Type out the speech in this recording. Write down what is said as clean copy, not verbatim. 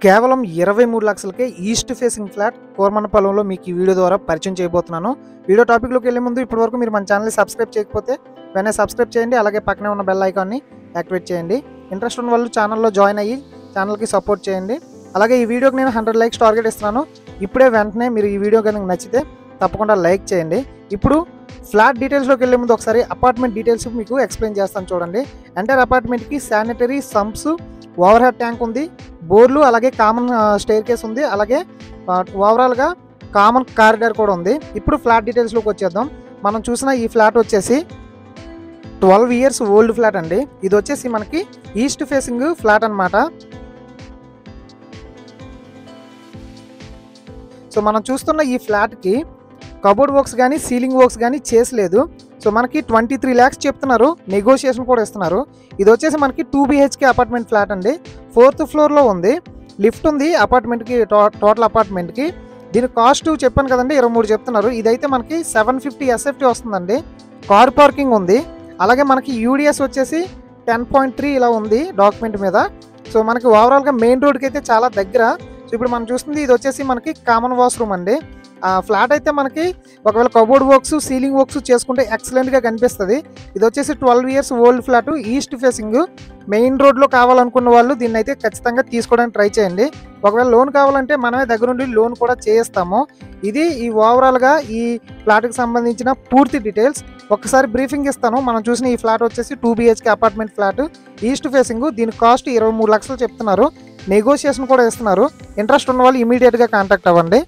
కేవలం 23 లక్షలకే east facing flat కోరమన్నపాలెంలో మీకు ఈ వీడియో ద్వారా పరిచయం చేయబోతున్నాను. వీడియో టాపిక్లోకి వెళ్ళే ముందు ఇప్పటివరకు మీరు మన ఛానల్ని సబ్స్క్రైబ్ చేయకపోతే వెంటనే సబ్స్క్రైబ్ చేయండి. అలాగే పక్కనే ఉన్న బెల్ ఐకాన్ని యాక్టివేట్ చేయండి. ఇంట్రెస్ట్ ఉన్న వాళ్ళు ఛానల్లో జాయిన్ అయ్యి ఛానల్కి సపోర్ట్ చేయండి. అలాగే ఈ వీడియోకి నేను 100 లైక్స్ టార్గెట్ ఇస్తున్నాను. ఇప్పుడే వెంటనే మీరు ఈ వీడియో కనుక నచ్చితే తప్పకుండా లైక్ చేయండి. ఇప్పుడు ఫ్లాట్ డీటెయిల్స్లోకి వెళ్ళే ముందు ఒకసారి అపార్ట్మెంట్ డీటెయిల్స్ మీకు ఎక్స్ప్లెయిన్ చేస్తాను చూడండి. ఎంటైర్ అపార్ట్మెంట్కి sanitary, sumps, overhead tank ఉంది, బోర్లు, అలాగే కామన్ స్టేర్ కేస్ ఉంది, అలాగే ఓవరాల్గా కామన్ కారిడార్ కూడా ఉంది. ఇప్పుడు ఫ్లాట్ డీటెయిల్స్లోకి వచ్చేద్దాం. మనం చూసిన ఈ ఫ్లాట్ వచ్చేసి 12 ఇయర్స్ ఓల్డ్ ఫ్లాట్ అండి. ఇది వచ్చేసి మనకి ఈస్ట్ ఫేసింగ్ ఫ్లాట్ అనమాట. సో మనం చూస్తున్న ఈ ఫ్లాట్కి కబోర్డ్ వర్క్స్ కానీ సీలింగ్ వర్క్స్ కానీ చేసలేదు. సో మనకి 23 lakhs చెప్తున్నారు, నెగోషియేషన్ కూడా ఇస్తున్నారు. ఇది వచ్చేసి మనకి 2 BHK అపార్ట్మెంట్ ఫ్లాట్ అండి. 4th ఫ్లోర్లో ఉంది, లిఫ్ట్ ఉంది అపార్ట్మెంట్కి, టోటల్ అపార్ట్మెంట్కి. దీని కాస్ట్ చెప్పాను కదండి 23 చెప్తున్నారు. ఇదైతే మనకి 750 SFT వస్తుందండి. కార్ పార్కింగ్ ఉంది, అలాగే మనకి UDS వచ్చేసి 10.3 ఇలా ఉంది డాక్యుమెంట్ మీద. సో మనకి ఓవరాల్గా మెయిన్ రోడ్కి అయితే చాలా దగ్గర. సో ఇప్పుడు మనం చూస్తుంది ఇది వచ్చేసి మనకి కామన్ వాష్రూమ్ అండి. ఫ్లాట్ అయితే మనకి ఒకవేళ కబోర్డ్ వర్క్స్, సీలింగ్ వర్క్స్ చేసుకుంటే ఎక్సలెంట్గా కనిపిస్తుంది. ఇది వచ్చేసి 12 years old flat, east facing, main రోడ్లో కావాలనుకున్న వాళ్ళు దీన్ని అయితే ఖచ్చితంగా తీసుకోవడానికి ట్రై చేయండి. ఒకవేళ లోన్ కావాలంటే మనమే దగ్గరుండి లోన్ కూడా చేయిస్తాము. ఇది ఈ ఓవరాల్గా ఈ ఫ్లాట్కి సంబంధించిన పూర్తి డీటెయిల్స్. ఒకసారి బ్రీఫింగ్ ఇస్తాను. మనం చూసిన ఈ ఫ్లాట్ వచ్చేసి 2 BHK apartment flat, east facing. దీని కాస్ట్ 23 లక్షలు చెప్తున్నారు, నెగోషియేషన్ కూడా ఇస్తున్నారు. ఇంట్రెస్ట్ ఉన్న వాళ్ళు ఇమీడియట్గా కాంటాక్ట్ అవ్వండి.